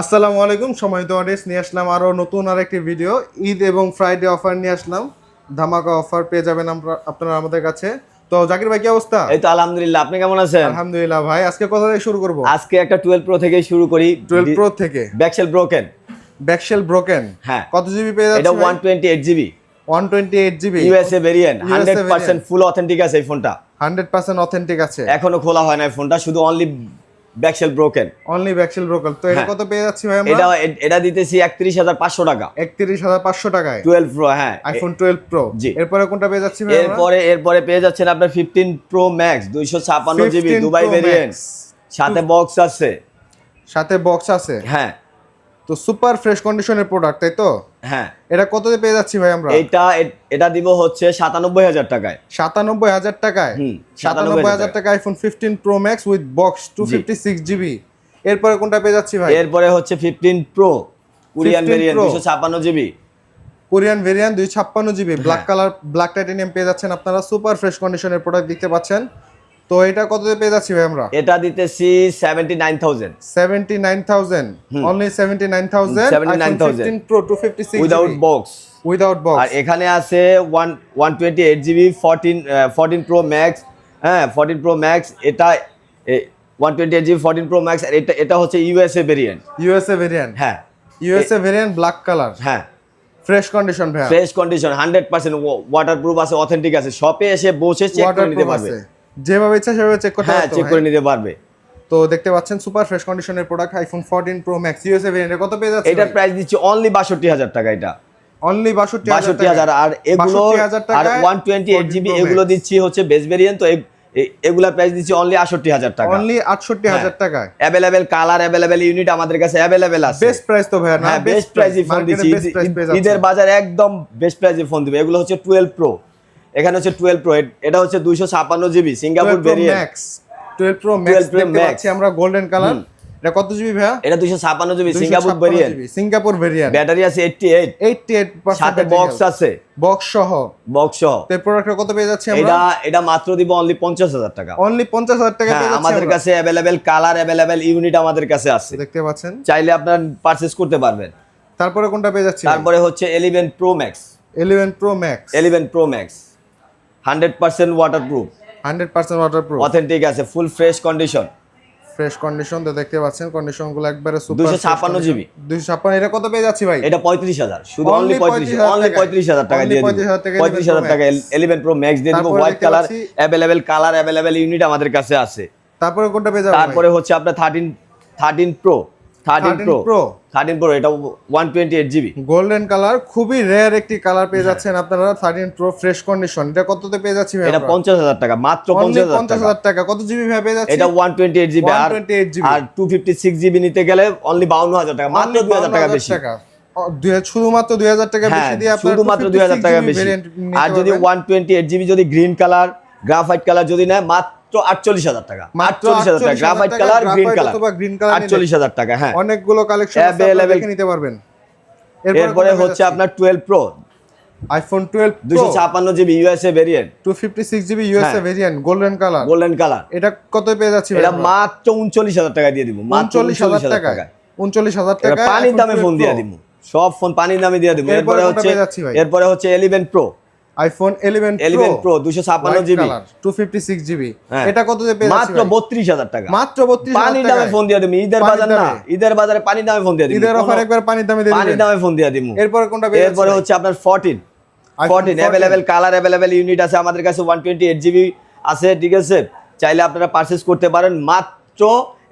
আসসালামু আলাইকুম, সম্মানিত অডিয়েন্স, নিয়ে আসলাম আরও নতুন আরেকটি ভিডিও। ঈদ এবং ফ্রাইডে অফার নিয়ে আসলাম। ধামাকা অফার পেয়ে যাবেন আপনারা আমাদের কাছে। তো জাকির ভাই, কি অবস্থা? এই তো আলহামদুলিল্লাহ, আপনি কেমন আছেন? আলহামদুলিল্লাহ ভাই। আজকে কোথা থেকে শুরু করব? আজকে একটা 12 প্রো থেকে শুরু করি। 12 প্রো থেকে। Back shell broken. Back shell broken. হ্যাঁ। কত জিবি পেয়ে যাচ্ছে? এটা 128 GB 128 GB USA variant. USA 100% ফুল অথেন্টিক আছে এই ফোনটা। 100% অথেন্টিক আছে। এখনো খোলা হয় না এই ফোনটা, শুধু only back shell broken. Only back shell broken. তো এটা হ্যাঁ। কত পেয়ে যাচ্ছি ভাই আমরা? এটা দিতেছি 31,500 টাকা। 31,500 টাকায় 12 প্রো। হ্যাঁ, আইফোন 12 প্রো। জি। এরপরে কোনটা পেয়ে যাচ্ছি ভাই আমরা? এরপরে পেয়ে যাচ্ছেন আপনার 15 pro max 256 GB 15 Dubai Pro variant. Max। সাথে বক্স আছে। সাথে বক্স আছে। হ্যাঁ তো সুপার ফ্রেশ কন্ডিশনের প্রোডাক্ট, তাই তো? হ্যাঁ। এটা কততে পেয়ে যাচ্ছি ভাই আমরা? এটা দিব হচ্ছে 97,000 টাকায়। 97,000 টাকায়। 97,000 টাকা iPhone 15 pro max with box 256 GB. এরপরে কোনটা পেয়ে যাচ্ছি ভাই? এরপরে হচ্ছে 15 pro Korean 15 variant Pro 256 GB. Korean variant 256 GB black colour, black titanium পেয়ে যাচ্ছেন আপনারা। সুপার ফ্রেশ কন্ডিশনের প্রোডাক্ট দেখতে পাচ্ছেন। তো এটা কততে পেয়ে যাচ্ছি ভাই আমরা? এটা দিতেছি 79,000 79,000 only 79,000 iPhone 15 pro 256 without box. Without আর বক্স। এখানে আছে 128 জিবি 14 প্রো ম্যাক্স। হ্যাঁ, 14 প্রো ম্যাক্স। এটা 128 জিবি 14 প্রো ম্যাক্স। আর এটা হচ্ছে ইউএসএ ভেরিয়েন্ট। USA variant. হ্যাঁ, ইউএসএ ভেরিয়েন্ট ব্ল্যাক কালার। হ্যাঁ, ফ্রেশ কন্ডিশন ভাই। ফ্রেশ কন্ডিশন 100% ওয়াটারপ্রুফ আছে, অথেন্টিক আছে। শপে এসে বসে চেক করে নিতে পারবে। যেভাবে ইচ্ছা সেভাবে চেক করতে হ্যাঁ, পারবে। চেক করে নিতে পারবে। তো দেখতে পাচ্ছেন সুপার ফ্রেশ কন্ডিশনের product iPhone 14 pro max USA ভেরিয়েন্টে কত পেয়ে যাচ্ছে? এটার প্রাইস দিচ্ছি অনলি 62,000 টাকা। এটা অনলি 62,000। আর এগুলো 62,000 আর টাকায় 128 জিবি এগুলো দিচ্ছি হচ্ছে বেস ভেরিয়েন্ট। তো এগুলা প্রাইস দিচ্ছি অনলি 68,000 টাকা। অনলি 68,000 টাকায়। अवेलेबल কালার, अवेलेबल ইউনিট আমাদের কাছে अवेलेबल আছে। বেস্ট প্রাইস তো ভাই না? হ্যাঁ, বেস্ট প্রাইসে ফোন দিচ্ছি। ঈদের বাজার একদম বেস্ট প্রাইসে ফোন দিবে। এগুলো হচ্ছে 12 প্রো। এখানে হচ্ছে 12 প্রো। এটা হচ্ছে 256 GB Singapore variant. 12 pro max দেখতে পাচ্ছি আমরা, গোল্ডেন কালার। এটা কত জিবি ভাই? এটা 256 GB Singapore variant. Singapore variant. Battery আছে 88। সাথে বক্স আছে। বক্স সহ। তো এই প্রোডাক্টটা কত পেয়ে যাচ্ছি আমরা? এটা মাত্র দিব অনলি 50,000 টাকা। অনলি 50,000 টাকা পেয়ে যাচ্ছি আমাদের কাছে अवेलेबल কালার, अवेलेबल ইউনিট আমাদের কাছে আছে। দেখতে পাচ্ছেন, চাইলে আপনারা পারচেজ করতে পারবেন। তারপরে কোনটা পেয়ে যাচ্ছি? তারপরে হচ্ছে 11 pro max. 11 pro max. 11 pro max 100% waterproof, 100% waterproof, authentic আছে, full fresh condition. Fresh condition তো দেখতে পাচ্ছেন, কন্ডিশনগুলো একবারে সুপার। 256 জিবি 256। এটা কত পেয়ে যাচ্ছি ভাই? এটা 35,000, শুধু অনলি 35,000 টাকা দিয়ে দিব। 35,000 টাকা 11 প্রো ম্যাক্স দিয়ে দিব। হোয়াইট কালার, अवेलेबल ইউনিট আমাদের কাছে আছে। তারপরে কোনটা পেয়ে যাবেন? তারপরে হচ্ছে আপনার 13 প্রো। 13 প্রো এটা 128 জিবি গোল্ডেন কালার, খুবই রেয়ার একটি কালার পেয়ে যাচ্ছেন আপনারা। 13 প্রো ফ্রেশ কন্ডিশন। এটা কততে পেয়ে যাচ্ছি ভাই? এটা 50,000 টাকা, মাত্র 50,000 টাকা। কত জিবি ভাই পেয়ে যাচ্ছি? এটা 128 জিবি। আর 256 জিবি নিতে গেলে অনলি 52,000 টাকা, মাত্র 2,000 টাকা বেশি। শুধুমাত্র 2,000 টাকা বেশি দিয়ে আপনারা শুধুমাত্র 2,000 টাকা বেশি। আর যদি 128 জিবি যদি গ্রিন কালার, গ্রাফাইট কালার যদি নেয়, মাত্র 48,000 টাকা। 48,000 টাকা গ্রাফাইট কালার, গ্রিন কালার 48,000 টাকা। হ্যাঁ, অনেকগুলো কালেকশন আছে, আপনারা দেখে নিতে পারবেন। এরপরে হচ্ছে আপনার 12 pro iPhone 12 256 GB USA variant, 256 GB USA variant, golden colour. এটা কত পেয়ে যাচ্ছি? এটা মাত্র 39,000 টাকা দিয়ে দিব। মাত্র 39,000 টাকা। 39,000 টাকা পানির দামে ফোন দিয়ে দিব। সব ফোন পানির দামে দিয়ে দিব। এরপরে হচ্ছে 11 pro iPhone 11 pro 256 GB 256 GB. এটা কততে পেয়ে যাচ্ছি? মাত্র 32,000 টাকা। মাত্র 32,000 টাকা। পানির দামে ফোন দিয়ে দিব। ঈদের বাজার না, ঈদের বাজারে পানির দামে ফোন দিয়ে দিব। ঈদের অফার একবার পানির দামে দিয়ে দিবেন। পানির দামে ফোন দিয়ে দিব। এরপর কোনটা পেয়ে যাচ্ছি? এরপরে হচ্ছে আপনার 14 अवेलेबल কালার, अवेलेबल ইউনিট আছে আমাদের কাছে। 128 জিবি আছে, ঠিক আছে। চাইলে আপনারা পারচেজ করতে পারেন। মাত্র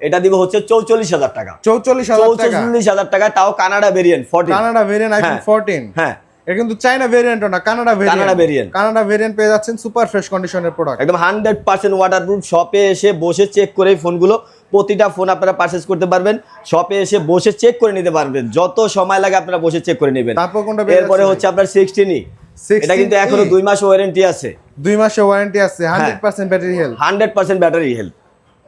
এটা দিব হচ্ছে 44,000 টাকা। 44,000 টাকা, তাও Canada variant 14। Canada variant iPhone 14। হ্যাঁ, এটা কিন্তু চায়না ভেরিয়েন্টও না, কানাডা ভেরিয়েন্ট পেয়ে যাচ্ছেন। সুপার ফ্রেশ কন্ডিশনের প্রোডাক্ট, একদম 100% ওয়াটারপ্রুফ। শপে এসে বসে চেক করে ফোনগুলো, প্রতিটা ফোন আপনারা পারচেজ করতে পারবেন। শপে এসে বসে চেক করে নিতে পারবেন, যত সময় লাগে আপনারা বসে চেক করে নেবেন। তারপর কোনটা পেয়ে যাচ্ছি? এরপরে হচ্ছে আপনার 16E। এটা কিন্তু এখনো 2 মাস ওয়ারেন্টি আছে। 2 মাসের ওয়ারেন্টি আছে, 100% ব্যাটারি হেলথ। 100% battery health.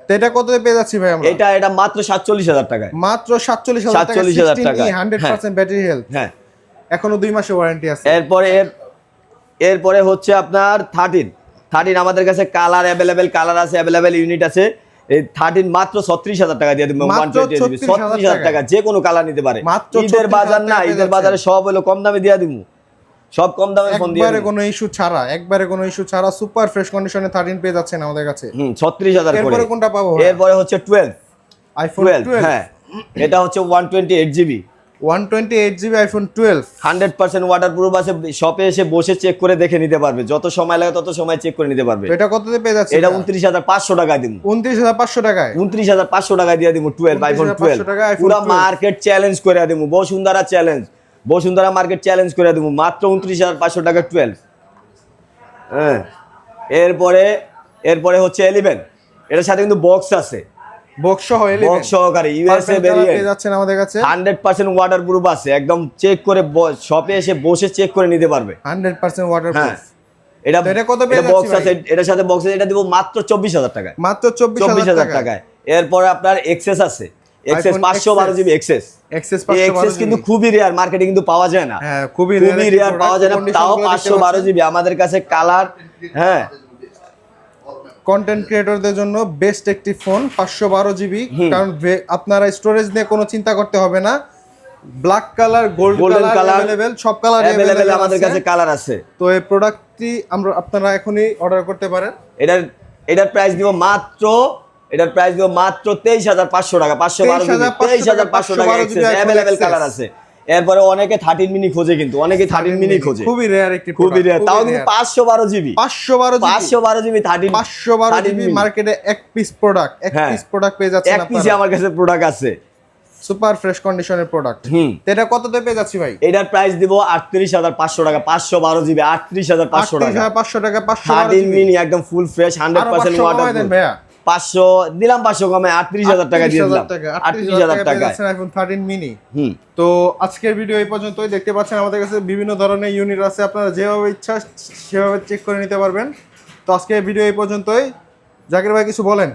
তো এটা কত পেয়ে যাচ্ছি ভাই আমরা? এটা মাত্র 47,000 টাকায়। মাত্র 47,000 টাকা। 47,000 টাকা 100% ব্যাটারি হেলথ। হ্যাঁ, এখনো 2 মাসের ওয়ারেন্টি আছে। এরপরে হচ্ছে আপনার 13 আমাদের কাছে কালার, अवेलेबल কালার আছে, अवेलेबल ইউনিট আছে। এই 13 মাত্র 36,000 টাকা দিয়ে দিব। মাত্র 36,000 টাকা, যে কোনো কালার নিতে পারে। মাত্র ঈদের বাজার না, 36,000 ঈদের বাজারে সব হলো কম দামে দিয়ে দিব, সব কম দামে ফোন দিয়ে একবারে দিব। কোনো ইস্যু ছাড়া সুপার ফ্রেশ কন্ডিশনে 13 পেয়ে যাচ্ছেন আমাদের কাছে। 36,000 করে। এরপরে কোনটা পাবো? এরপরে হচ্ছে 12 আইফোন 12। হ্যাঁ, এটা হচ্ছে 128 জিবি 128 জিবি আইফোন 12। 100% ওয়াটারপ্রুফ আছে। শপে এসে বসে চেক করে দেখে নিতে পারবে, যত সময় লাগে তত সময় চেক করে নিতে পারবে। তো এটা কততে পেয়ে যাচ্ছে? এটা 29,500 টাকায় দিব। 29,500 টাকায়। 29,500 টাকায় দিয়ে দিব 12 আইফোন 29,500 টাকায় 12। iPhone পুরো 12 মার্কেট চ্যালেঞ্জ করে দিব, Bashundhara challenge, Bashundhara market challenge করে দিব মাত্র 29,500 টাকা 12। হ্যাঁ, এরপরে হচ্ছে 11। এটার সাথে কিন্তু বক্স আছে, বক্স সহ 11 বক্স সহকারে ইউএসএ পেয়ে ভেরিয়েন্ট, যাচ্ছেন আমাদের কাছে। 100% ওয়াটারপ্রুফ আছে, একদম চেক করে শপে এসে বসে চেক করে নিতে পারবে। 100% হ্যাঁ, ওয়াটারপ্রুফ। এটা তো এটা কত পেয়ে বক্স যাচ্ছি আছে, এটার সাথে বক্স আছে, এটা দিব মাত্র 24,000 টাকায়। মাত্র 24,000 টাকায়। টাকায়। এরপরে আপনার এক্সেস আছে, XS iPhone 512 GB XS. XS এই এক্সেস কিন্তু খুবই রেয়ার, মার্কেটে কিন্তু পাওয়া যায় না। হ্যাঁ, খুবই রেয়ার পাওয়া যায় না, তাও 512 জিবি আমাদের কাছে কালার। হ্যাঁ, কন্টেন্ট ক্রিয়েটরদের জন্য বেস্ট একটি ফোন 512 জিবি। কারণ আপনারা স্টোরেজ নিয়ে কোনো চিন্তা করতে হবে না। Black colour, golden colour available, সব কালার अवेलेबल আমাদের কাছে কালার আছে। তো এই প্রোডাক্টটি আপনারা এখনই অর্ডার করতে পারেন। এটার প্রাইস দিব মাত্র 23,500 টাকা। 512 জিবি 23,500 টাকা এক্সেস अवेलेबल কালার আছে। এরপরে অনেকে 13 মিনি খোঁজে, কিন্তু অনেকে 13 মিনি খোঁজে, খুবই রেয়ার একটি খুবই রেয়ার, তাও কিন্তু 512 জিবি 512 জিবি 512 জিবি মার্কেটে এক পিস প্রোডাক্ট পেয়ে যাচ্ছেন এক পিসে আমার কাছে প্রোডাক্ট আছে, সুপার ফ্রেশ কন্ডিশনের প্রোডাক্ট। এটা কততে পেয়ে যাচ্ছি ভাই? এটার প্রাইস দিব 38,500 টাকা। 512 জিবি 38,500 টাকা। 38,500 টাকা 13 মিনি একদম ফুল ফ্রেশ 100% ওয়াটারপ্রুফ। 500 দিলাম, 500 কমে 38,000 টাকা দিয়ে দিলাম। 38,000 টাকা আইফোন 13 মিনি। তো আজকের ভিডিও এই পর্যন্তই। দেখতে পাচ্ছেন আমাদের কাছে বিভিন্ন ধরনের ইউনিট আছে, আপনারা যেভাবে ইচ্ছা সেভাবে চেক করে নিতে পারবেন। তো আজকের ভিডিও এই পর্যন্তই। জাকির ভাই কিছু বলেন?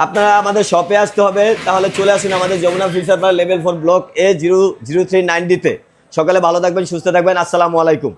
আপনারা আমাদের শপে আসতে হবে, তাহলে চলে আসুন আমাদের Jamuna feature level 4 block A 00390 তে। সকালে ভালো থাকবেন, সুস্থ থাকবেন। আসসালামু আলাইকুম।